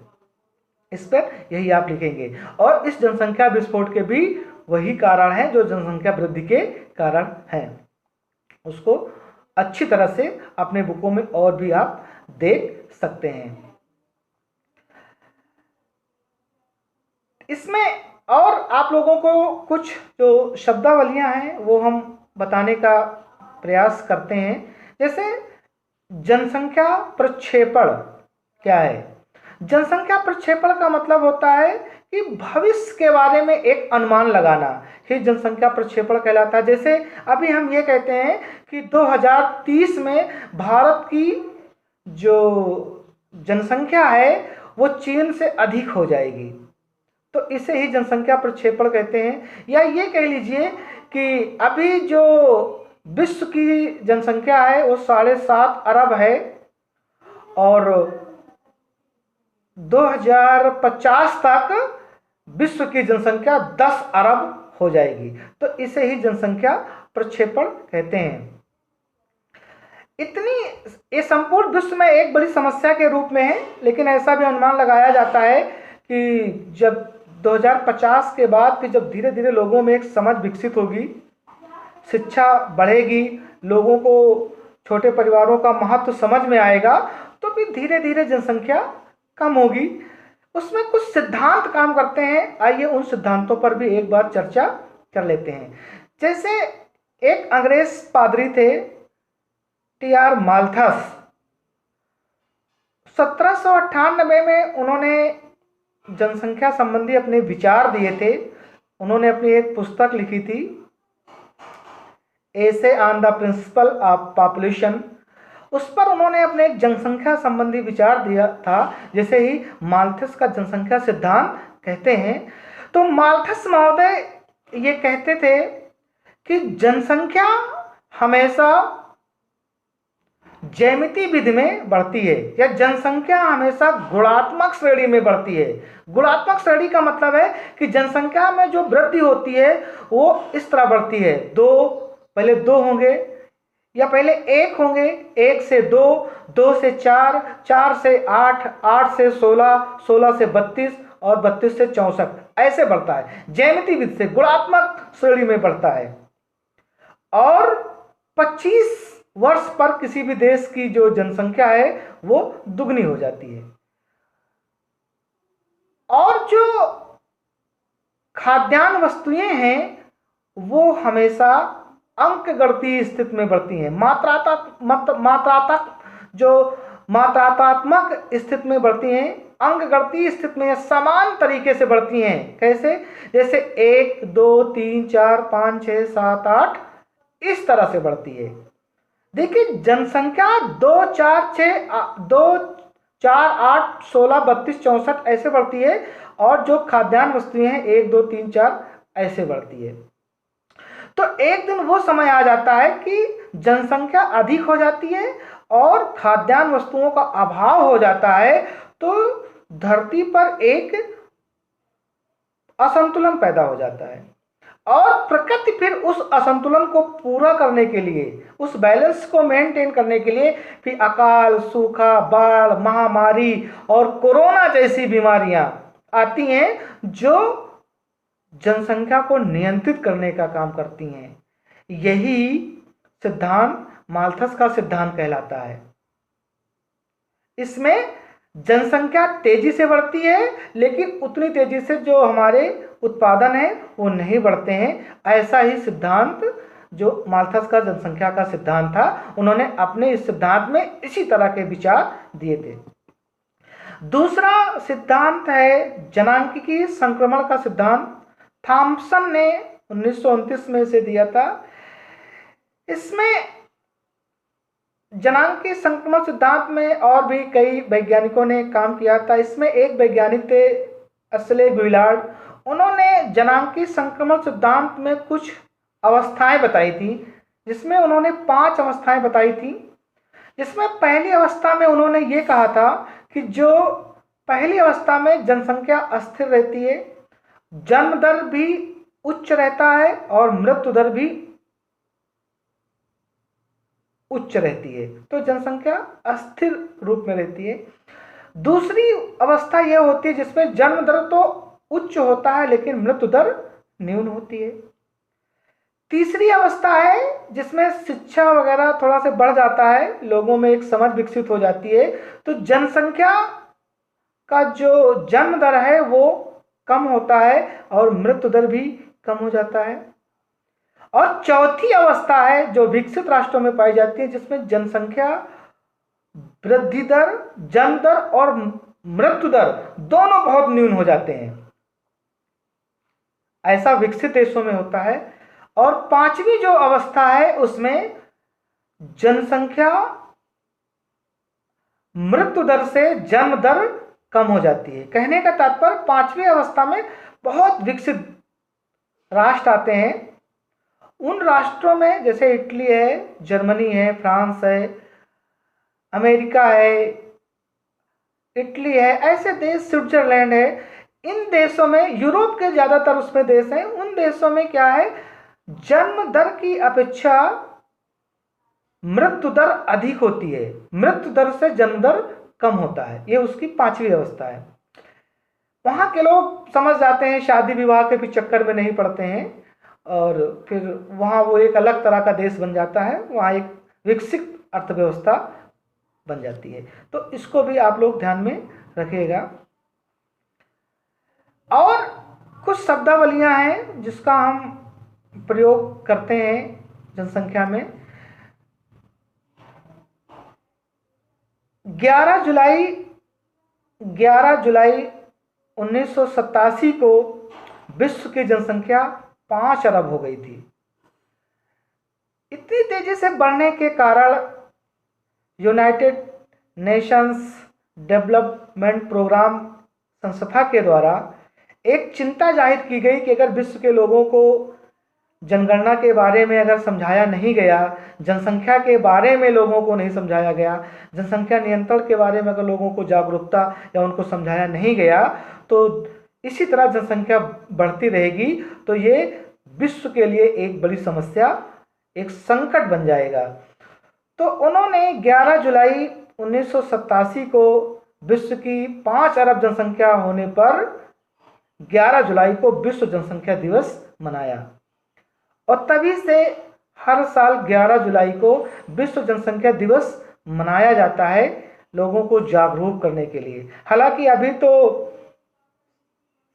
इस पर यही आप लिखेंगे। और इस जनसंख्या विस्फोट के भी वही कारण हैं जो जनसंख्या वृद्धि के कारण हैं। उसको अच्छी तरह से अपने बुकों में और भी आप देख सकते हैं। इसमें और आप लोगों को कुछ जो शब्दावलियां हैं वो हम बताने का प्रयास करते हैं। जैसे जनसंख्या प्रक्षेपण क्या है? जनसंख्या प्रक्षेपण का मतलब होता है कि भविष्य के बारे में एक अनुमान लगाना ही जनसंख्या प्रक्षेपण कहलाता है। जैसे अभी हम ये कहते हैं कि 2030 में भारत की जो जनसंख्या है वो चीन से अधिक हो जाएगी। तो इसे ही जनसंख्या प्रक्षेपण कहते हैं। या ये कह लीजिए कि अभी जो विश्व की जनसंख्या है वो 7.5 अरब है और 2050 तक विश्व की जनसंख्या 10 अरब हो जाएगी। तो इसे ही जनसंख्या प्रक्षेपण कहते हैं। इतनी ये संपूर्ण विश्व में एक बड़ी समस्या के रूप में है, लेकिन ऐसा भी अनुमान लगाया जाता है कि जब 2050 के बाद फिर जब धीरे धीरे लोगों में एक समझ विकसित होगी, शिक्षा बढ़ेगी, लोगों को छोटे परिवारों का महत्व समझ में आएगा, तो फिर धीरे धीरे जनसंख्या कम होगी। उसमें कुछ सिद्धांत काम करते हैं। आइए उन सिद्धांतों पर भी एक बार चर्चा कर लेते हैं। जैसे एक अंग्रेज पादरी थे टी.आर. माल्थस। 1798 में उन्होंने जनसंख्या संबंधी अपने विचार दिए थे। उन्होंने अपनी एक पुस्तक लिखी थी, essay on the principle of population. उस पर उन्होंने अपने एक जनसंख्या संबंधी विचार दिया था, जिसे ही माल्थस का जनसंख्या सिद्धांत कहते हैं। तो माल्थस महोदय ये कहते थे कि जनसंख्या हमेशा ज्यामितीय विधि में बढ़ती है, या जनसंख्या हमेशा गुणात्मक श्रेणी में बढ़ती है। गुणात्मक श्रेणी का मतलब है कि जनसंख्या में जो वृद्धि होती है वो इस तरह बढ़ती है। पहले दो होंगे, या पहले एक होंगे, एक से दो, दो से चार, चार से आठ, आठ से 16, 16 से 32 और 32 से 64, ऐसे बढ़ता है। ज्यामितीय विधि से गुणात्मक श्रेणी में बढ़ता है। और 25 वर्ष पर किसी भी देश की जो जनसंख्या है वो दुगनी हो जाती है। और जो खाद्यान्न वस्तुएं हैं वो हमेशा अंकगणितीय स्थिति में बढ़ती हैं। मात्रात्मक स्थिति में बढ़ती हैं, अंकगणितीय स्थिति में समान तरीके से बढ़ती हैं। कैसे? जैसे 1, 2, 3, 4, 5, 6, 7, 8 इस तरह से बढ़ती है। देखिए जनसंख्या 2, 4, 8, 16, 32, 64 ऐसे बढ़ती है, और जो खाद्यान्न वस्तुएं हैं 1, 2, 3, 4 ऐसे बढ़ती है। तो एक दिन वो समय आ जाता है कि जनसंख्या अधिक हो जाती है और खाद्यान्न वस्तुओं का अभाव हो जाता है। तो धरती पर एक असंतुलन पैदा हो जाता है, और प्रकृति फिर उस असंतुलन को पूरा करने के लिए, उस बैलेंस को मेंटेन करने के लिए फिर अकाल, सूखा, बाढ़, महामारी और कोरोना जैसी बीमारियां आती हैं, जो जनसंख्या को नियंत्रित करने का काम करती हैं। यही सिद्धांत माल्थस का सिद्धांत कहलाता है। इसमें जनसंख्या तेजी से बढ़ती है, लेकिन उतनी तेजी से जो हमारे उत्पादन है वो नहीं बढ़ते हैं। ऐसा ही सिद्धांत जो माल्थस का जनसंख्या का सिद्धांत था, उन्होंने अपने इस सिद्धांत में इसी तरह के विचार दिए थे। दूसरा सिद्धांत है जनांकीय संक्रमण का सिद्धांत। थॉम्सन ने 1929 में इसे दिया था। इसमें जनांकीय संक्रमण सिद्धांत में और भी कई वैज्ञानिकों ने काम किया था। इसमें एक वैज्ञानिक थे एशले विलार्ड। उन्होंने जनांकीय संक्रमण सिद्धांत में कुछ अवस्थाएं बताई थी, जिसमें उन्होंने 5 अवस्थाएं बताई थी। जिसमें पहली अवस्था में उन्होंने ये कहा था कि जो पहली अवस्था में जनसंख्या अस्थिर रहती है, जन्म दर भी उच्च रहता है और मृत्यु दर भी उच्च रहती है। तो जनसंख्या अस्थिर रूप में रहती है। दूसरी अवस्था यह होती है जिसमें जन्म दर तो उच्च होता है लेकिन मृत्यु दर न्यून होती है। तीसरी अवस्था है जिसमें शिक्षा वगैरह थोड़ा सा बढ़ जाता है, लोगों में एक समझ विकसित हो जाती है, तो जनसंख्या का जो जन्म दर है वो कम होता है और मृत्यु दर भी कम हो जाता है। और चौथी अवस्था है जो विकसित राष्ट्रों में पाई जाती है, जिसमें जनसंख्या वृद्धि दर, जन्म दर और मृत्यु दर दोनों बहुत न्यून हो जाते हैं। ऐसा विकसित देशों में होता है। और पांचवी जो अवस्था है उसमें जनसंख्या मृत्यु दर से जन्म दर कम हो जाती है। कहने का तात्पर्य पांचवी अवस्था में बहुत विकसित राष्ट्र आते हैं। उन राष्ट्रों में जैसे इटली है, जर्मनी है, फ्रांस है, अमेरिका है, इटली है, ऐसे देश, स्विट्जरलैंड है, इन देशों में, यूरोप के ज़्यादातर उसमें देश हैं, उन देशों में क्या है, जन्म दर की अपेक्षा मृत्यु दर अधिक होती है, मृत्यु दर से जन्म दर कम होता है। ये उसकी पांचवी अवस्था है। वहाँ के लोग समझ जाते हैं, शादी विवाह के भी चक्कर में नहीं पड़ते हैं, और फिर वहाँ वो एक अलग तरह का देश बन जाता है, वहाँ एक विकसित अर्थव्यवस्था बन जाती है। तो इसको भी आप लोग ध्यान में रखिएगा। और कुछ शब्दावलियां हैं जिसका हम प्रयोग करते हैं जनसंख्या में। 11 जुलाई 1987 को विश्व की जनसंख्या 5 अरब हो गई थी। इतनी तेजी से बढ़ने के कारण यूनाइटेड नेशंस डेवलपमेंट प्रोग्राम संस्था के द्वारा एक चिंता जाहिर की गई कि अगर विश्व के लोगों को जनगणना के बारे में अगर समझाया नहीं गया, जनसंख्या के बारे में लोगों को नहीं समझाया गया, जनसंख्या नियंत्रण के बारे में अगर लोगों को जागरूकता या उनको समझाया नहीं गया, तो इसी तरह जनसंख्या बढ़ती रहेगी तो ये विश्व के लिए एक बड़ी समस्या, एक संकट बन जाएगा। तो उन्होंने 11 जुलाई 1987 को विश्व की 5 अरब जनसंख्या होने पर 11 जुलाई को विश्व जनसंख्या दिवस मनाया, और तभी से हर साल 11 जुलाई को विश्व जनसंख्या दिवस मनाया जाता है लोगों को जागरूक करने के लिए। हालांकि अभी तो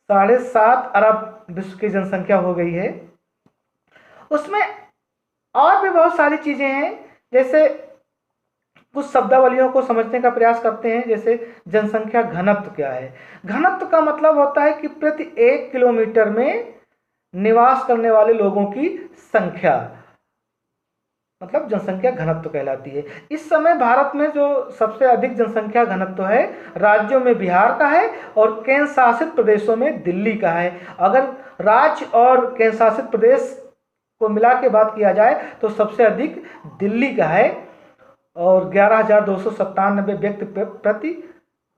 7.5 अरब विश्व की जनसंख्या हो गई है। उसमें और भी बहुत सारी चीज़ें हैं, जैसे कुछ शब्दावलियों को समझने का प्रयास करते हैं। जैसे जनसंख्या घनत्व क्या है? घनत्व का मतलब होता है कि प्रति 1 किलोमीटर में निवास करने वाले लोगों की संख्या, मतलब जनसंख्या घनत्व कहलाती है। इस समय भारत में जो सबसे अधिक जनसंख्या घनत्व है, राज्यों में बिहार का है और केंद्र शासित प्रदेशों में दिल्ली का है। अगर राज्य और केंद्र शासित प्रदेश को मिला के बात किया जाए तो सबसे अधिक दिल्ली का है, और 11,297 व्यक्ति प्रति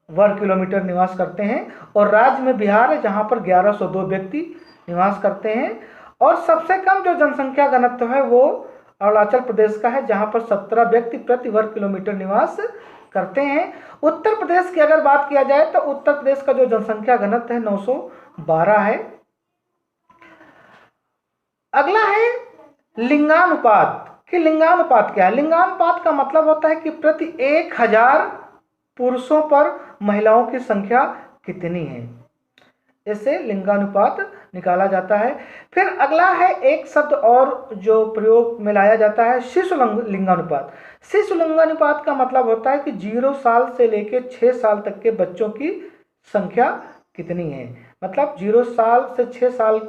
वर्ग किलोमीटर निवास करते हैं। और राज्य में बिहार है जहां पर 1102 व्यक्ति निवास करते हैं। और सबसे कम जो जनसंख्या घनत्व है वो अरुणाचल प्रदेश का है, जहां पर 17 व्यक्ति प्रति वर्ग किलोमीटर निवास करते हैं। उत्तर प्रदेश की अगर बात किया जाए तो उत्तर प्रदेश का जो जनसंख्या घनत्व है 912 है। अगला है लिंगानुपात। कि लिंगानुपात क्या है? लिंगानुपात का मतलब होता है कि प्रति 1000 पुरुषों पर महिलाओं की संख्या कितनी है, इससे लिंगानुपात निकाला जाता है। फिर अगला है एक शब्द और जो प्रयोग में लाया जाता है, शिशु लिंगानुपात। शिशु लिंगानुपात का मतलब होता है कि 0 साल से लेकर 6 साल तक के बच्चों की संख्या कितनी है। मतलब 0 साल से 6 साल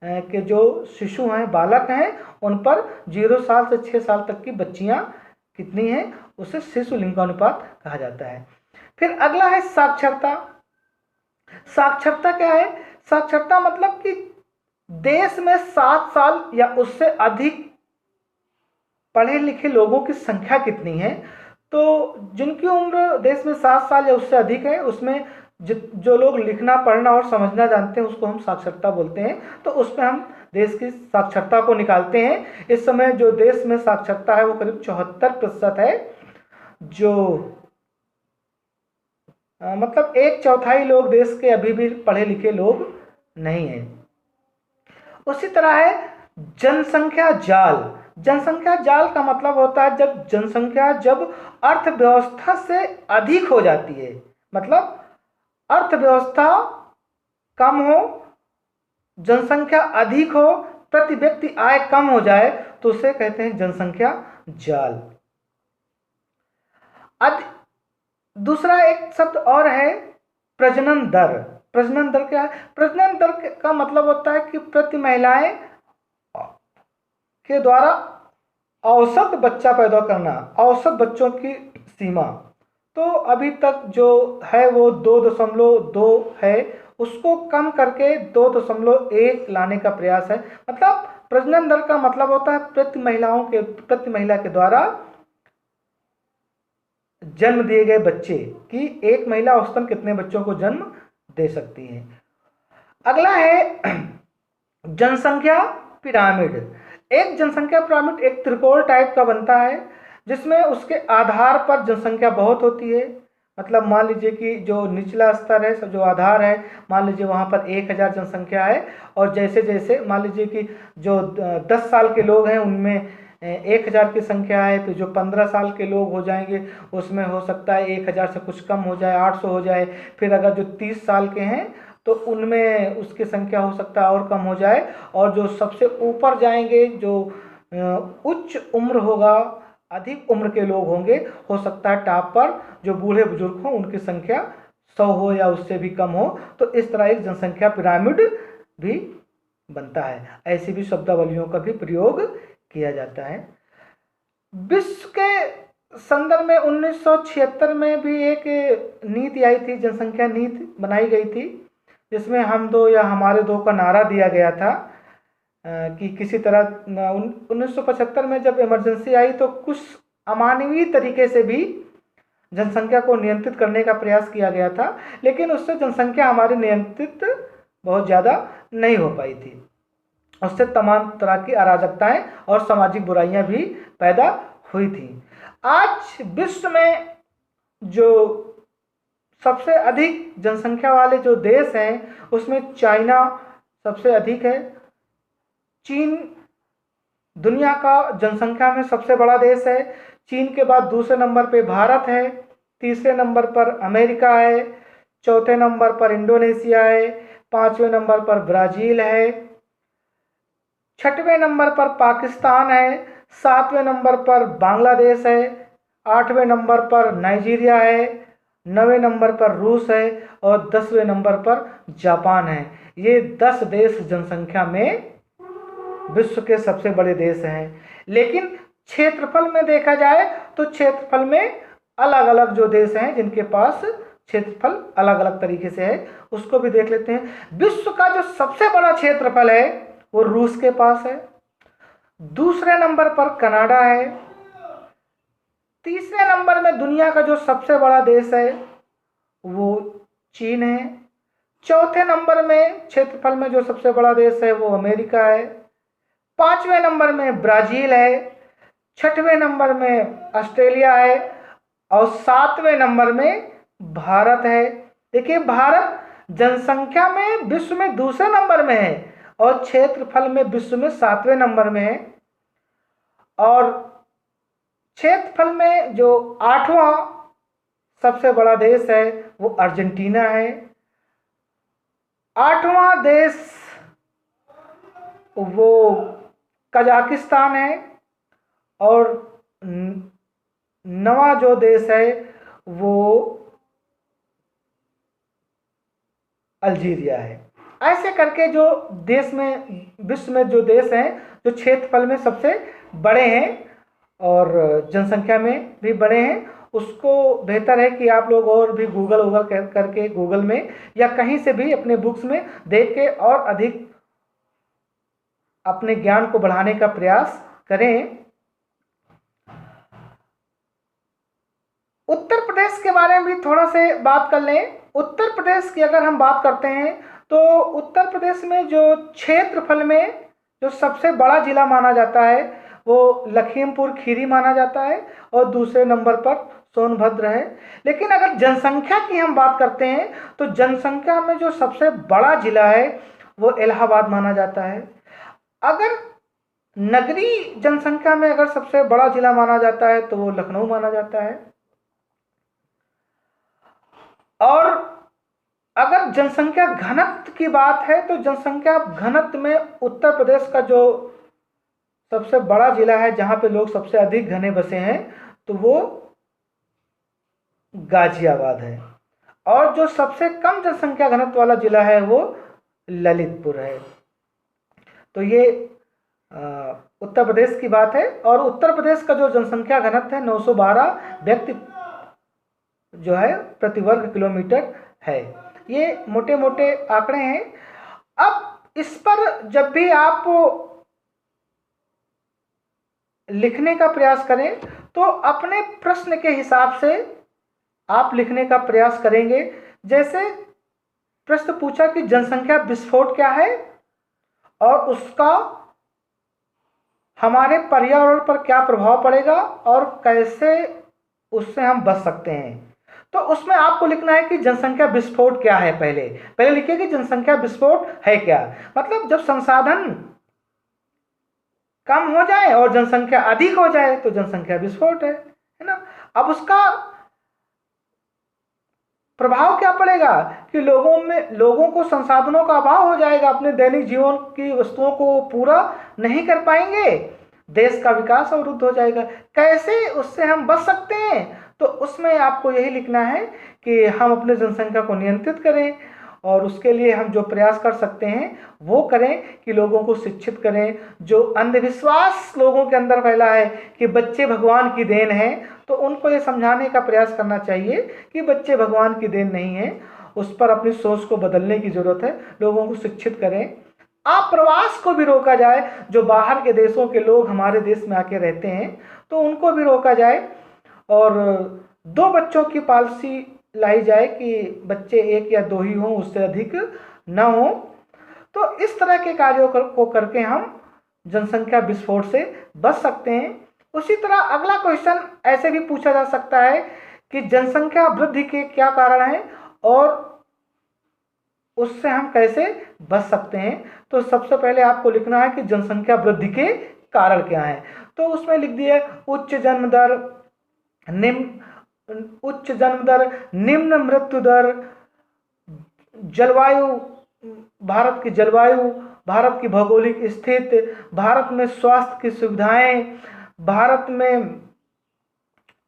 के जो शिशु हैं, बालक हैं, उन पर 0 साल से 6 साल तक की बच्चियां कितनी हैं, उसे शिशु लिंगानुपात कहा जाता है। फिर अगला है साक्षरता। साक्षरता क्या है? साक्षरता मतलब कि देश में 7 साल या उससे अधिक पढ़े लिखे लोगों की संख्या कितनी है। तो जिनकी उम्र देश में 7 साल या उससे अधिक है, उसमें जो लोग लिखना पढ़ना और समझना जानते हैं उसको हम साक्षरता बोलते हैं। तो उसमें हम देश की साक्षरता को निकालते हैं। इस समय जो देश में साक्षरता है वो करीब 74% है, जो मतलब 1/4 लोग देश के अभी भी पढ़े लिखे लोग नहीं हैं। उसी तरह है जनसंख्या जाल। जनसंख्या जाल का मतलब होता है जब जनसंख्या जब अर्थव्यवस्था से अधिक हो जाती है, मतलब अर्थव्यवस्था कम हो, जनसंख्या अधिक हो, प्रति व्यक्ति आय कम हो जाए तो उसे कहते हैं जनसंख्या जाल। दूसरा एक शब्द और है प्रजनन दर। प्रजनन दर क्या है? प्रजनन दर का मतलब होता है कि प्रति महिलाएं के द्वारा औसत बच्चा पैदा करना, औसत बच्चों की सीमा। तो अभी तक जो है वो 2.2 है, उसको कम करके 2.1 लाने का प्रयास है। मतलब प्रजनन दर का मतलब होता है प्रति महिला के द्वारा जन्म दिए गए बच्चे, कि एक महिला औसतन कितने बच्चों को जन्म दे सकती है। अगला है जनसंख्या पिरामिड। एक जनसंख्या पिरामिड एक त्रिकोण टाइप का बनता है, जिसमें उसके आधार पर जनसंख्या बहुत होती है। मतलब मान लीजिए कि जो निचला स्तर है, जो आधार है, मान लीजिए वहाँ पर 1000 जनसंख्या है, और जैसे जैसे मान लीजिए कि जो 10 साल के लोग हैं उनमें 1000 की संख्या है, तो जो 15 साल के लोग हो जाएंगे उसमें हो सकता है 1000 से कुछ कम हो जाए, 800 हो जाए। फिर अगर जो 30 साल के हैं तो उनमें उसकी संख्या हो सकता है और कम हो जाए। और जो सबसे ऊपर जाएंगे, जो उच्च उम्र होगा, अधिक उम्र के लोग होंगे, हो सकता है टॉप पर जो बूढ़े बुजुर्ग हों उनकी संख्या 100 हो या उससे भी कम हो। तो इस तरह एक जनसंख्या पिरामिड भी बनता है। ऐसी भी शब्दावलियों का भी प्रयोग किया जाता है। विश्व के संदर्भ में 1976 में भी एक नीति आई थी, जनसंख्या नीति बनाई गई थी, जिसमें हम दो या हमारे दो का नारा दिया गया था कि किसी तरह 1975 में जब इमरजेंसी आई तो कुछ अमानवीय तरीके से भी जनसंख्या को नियंत्रित करने का प्रयास किया गया था, लेकिन उससे जनसंख्या हमारी नियंत्रित बहुत ज़्यादा नहीं हो पाई थी। उससे तमाम तरह की अराजकताएं और सामाजिक बुराइयां भी पैदा हुई थी। आज विश्व में जो सबसे अधिक जनसंख्या वाले जो देश हैं उसमें चाइना सबसे अधिक है। चीन दुनिया का जनसंख्या में सबसे बड़ा देश है। चीन के बाद दूसरे नंबर पे भारत है, तीसरे नंबर पर अमेरिका है, चौथे नंबर पर इंडोनेशिया है, पांचवें नंबर पर ब्राज़ील है, छठवें नंबर पर पाकिस्तान है, सातवें नंबर पर बांग्लादेश है, आठवें नंबर पर नाइजीरिया है, नवें नंबर पर रूस है और 10वें नंबर पर जापान है। ये 10 देश जनसंख्या में विश्व के सबसे बड़े देश हैं। लेकिन क्षेत्रफल में देखा जाए तो क्षेत्रफल में अलग अलग जो देश हैं जिनके पास क्षेत्रफल अलग अलग तरीके से है, उसको भी देख लेते हैं। विश्व का जो सबसे बड़ा क्षेत्रफल है वो रूस के पास है, दूसरे नंबर पर कनाडा है, तीसरे नंबर में दुनिया का जो सबसे बड़ा देश है वो चीन है, चौथे नंबर में क्षेत्रफल में जो सबसे बड़ा देश है वो अमेरिका है, पांचवें नंबर में ब्राजील है, छठवें नंबर में ऑस्ट्रेलिया है और सातवें नंबर में भारत है। देखिए, भारत जनसंख्या में विश्व में दूसरे नंबर में है और क्षेत्रफल में विश्व में सातवें नंबर में है। और क्षेत्रफल में जो आठवां सबसे बड़ा देश है वो अर्जेंटीना है, आठवां देश वो कजाकिस्तान है और नवा जो देश है वो अल्जीरिया है। ऐसे करके जो देश में विश्व में जो देश हैं जो क्षेत्रफल में सबसे बड़े हैं और जनसंख्या में भी बड़े हैं, उसको बेहतर है कि आप लोग और भी गूगल करके गूगल में या कहीं से भी अपने बुक्स में देख के और अधिक अपने ज्ञान को बढ़ाने का प्रयास करें। उत्तर प्रदेश के बारे में भी थोड़ा से बात कर लें। उत्तर प्रदेश की अगर हम बात करते हैं तो उत्तर प्रदेश में जो क्षेत्रफल में जो सबसे बड़ा जिला माना जाता है वो लखीमपुर खीरी माना जाता है और दूसरे नंबर पर सोनभद्र है। लेकिन अगर जनसंख्या की हम बात करते हैं तो जनसंख्या में जो सबसे बड़ा जिला है वो इलाहाबाद माना जाता है। अगर नगरीय जनसंख्या में अगर सबसे बड़ा जिला माना जाता है तो वो लखनऊ माना जाता है। और अगर जनसंख्या घनत्व की बात है तो जनसंख्या घनत्व में उत्तर प्रदेश का जो सबसे बड़ा जिला है जहां पे लोग सबसे अधिक घने बसे हैं तो वो गाजियाबाद है। और जो सबसे कम जनसंख्या घनत्व वाला जिला है वो ललितपुर है। तो ये उत्तर प्रदेश की बात है। और उत्तर प्रदेश का जो जनसंख्या घनत्व है 912 व्यक्ति जो है प्रति वर्ग किलोमीटर है। ये मोटे मोटे आंकड़े हैं। अब इस पर जब भी आप लिखने का प्रयास करें तो अपने प्रश्न के हिसाब से आप लिखने का प्रयास करेंगे। जैसे प्रश्न पूछा कि जनसंख्या विस्फोट क्या है और उसका हमारे पर्यावरण पर क्या प्रभाव पड़ेगा और कैसे उससे हम बच सकते हैं, तो उसमें आपको लिखना है कि जनसंख्या विस्फोट क्या है। पहले लिखिए कि जनसंख्या विस्फोट है क्या। मतलब जब संसाधन कम हो जाए और जनसंख्या अधिक हो जाए तो जनसंख्या विस्फोट है ना। अब उसका प्रभाव क्या पड़ेगा कि लोगों को संसाधनों का अभाव हो जाएगा, अपने दैनिक जीवन की वस्तुओं को पूरा नहीं कर पाएंगे, देश का विकास अवरुद्ध हो जाएगा। कैसे उससे हम बच सकते हैं, तो उसमें आपको यही लिखना है कि हम अपने जनसंख्या को नियंत्रित करें और उसके लिए हम जो प्रयास कर सकते हैं वो करें कि लोगों को शिक्षित करें। जो अंधविश्वास लोगों के अंदर फैला है कि बच्चे भगवान की देन है, तो उनको ये समझाने का प्रयास करना चाहिए कि बच्चे भगवान की देन नहीं है, उस पर अपनी सोच को बदलने की जरूरत है। लोगों को शिक्षित करें। अप्रवास को भी रोका जाए, जो बाहर के देशों के लोग हमारे देश में आके रहते हैं तो उनको भी रोका जाए और 2 बच्चों की पॉलिसी लाई जाए कि बच्चे 1 या 2 ही हों, उससे अधिक न हो। तो इस तरह के कार्यों को करके हम जनसंख्या विस्फोट से बच सकते हैं। उसी तरह अगला क्वेश्चन ऐसे भी पूछा जा सकता है कि जनसंख्या वृद्धि के क्या कारण हैं और उससे हम कैसे बच सकते हैं। तो सबसे पहले आपको लिखना है कि जनसंख्या वृद्धि के कारण क्या हैं। तो उसमें लिख दिए उच्च जन्म दर, निम्न मृत्यु दर, जलवायु, भारत की जलवायु, भारत की भौगोलिक स्थिति, भारत में स्वास्थ्य की सुविधाएं, भारत में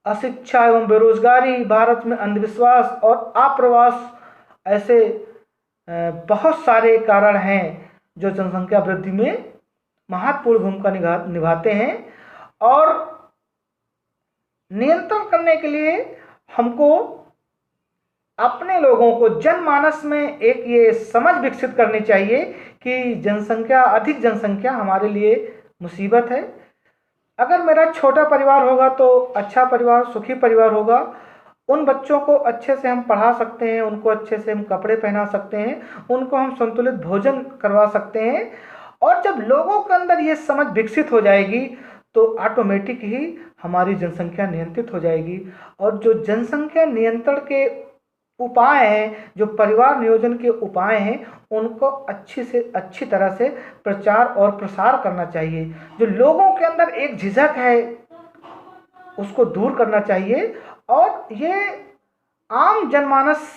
अशिक्षा एवं बेरोजगारी, भारत में अंधविश्वास और आप्रवास, ऐसे बहुत सारे कारण हैं जो जनसंख्या वृद्धि में महत्वपूर्ण भूमिका निभाते हैं। और नियंत्रण करने के लिए हमको अपने लोगों को जनमानस में एक ये समझ विकसित करनी चाहिए कि अधिक जनसंख्या हमारे लिए मुसीबत है। अगर मेरा छोटा परिवार होगा तो अच्छा परिवार, सुखी परिवार होगा। उन बच्चों को अच्छे से हम पढ़ा सकते हैं, उनको अच्छे से हम कपड़े पहना सकते हैं, उनको हम संतुलित भोजन करवा सकते हैं। और जब लोगों के अंदर ये समझ विकसित हो जाएगी तो ऑटोमेटिक ही हमारी जनसंख्या नियंत्रित हो जाएगी। और जो जनसंख्या नियंत्रण के उपाय हैं, जो परिवार नियोजन के उपाय हैं, उनको अच्छी तरह से प्रचार और प्रसार करना चाहिए। जो लोगों के अंदर एक झिझक है उसको दूर करना चाहिए। और ये आम जनमानस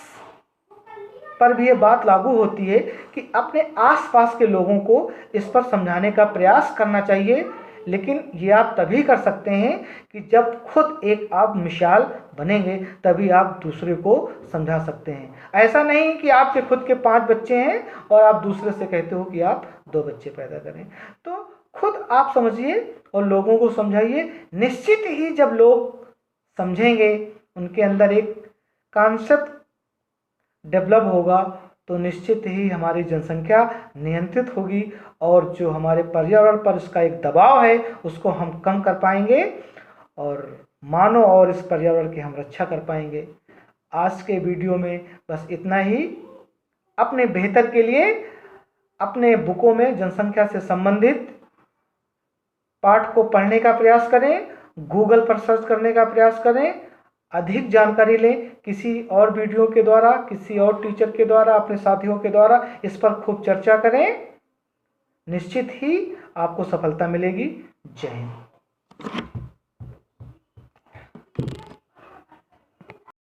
पर भी ये बात लागू होती है कि अपने आसपास के लोगों को इस पर समझाने का प्रयास करना चाहिए। लेकिन ये आप तभी कर सकते हैं कि जब खुद एक आप मिसाल बनेंगे, तभी आप दूसरे को समझा सकते हैं। ऐसा नहीं कि आपके खुद के 5 बच्चे हैं और आप दूसरे से कहते हो कि आप 2 बच्चे पैदा करें। तो खुद आप समझिए और लोगों को समझाइए। निश्चित ही जब लोग समझेंगे, उनके अंदर एक कॉन्सेप्ट डेवलप होगा, तो निश्चित ही हमारी जनसंख्या नियंत्रित होगी और जो हमारे पर्यावरण पर इसका एक दबाव है उसको हम कम कर पाएंगे और मानव और इस पर्यावरण की हम रक्षा कर पाएंगे। आज के वीडियो में बस इतना ही। अपने बेहतर के लिए अपने बुकों में जनसंख्या से संबंधित पाठ को पढ़ने का प्रयास करें, गूगल पर सर्च करने का प्रयास करें, अधिक जानकारी लें किसी और वीडियो के द्वारा, किसी और टीचर के द्वारा, अपने साथियों के द्वारा इस पर खूब चर्चा करें। निश्चित ही आपको सफलता मिलेगी। जय हिंद।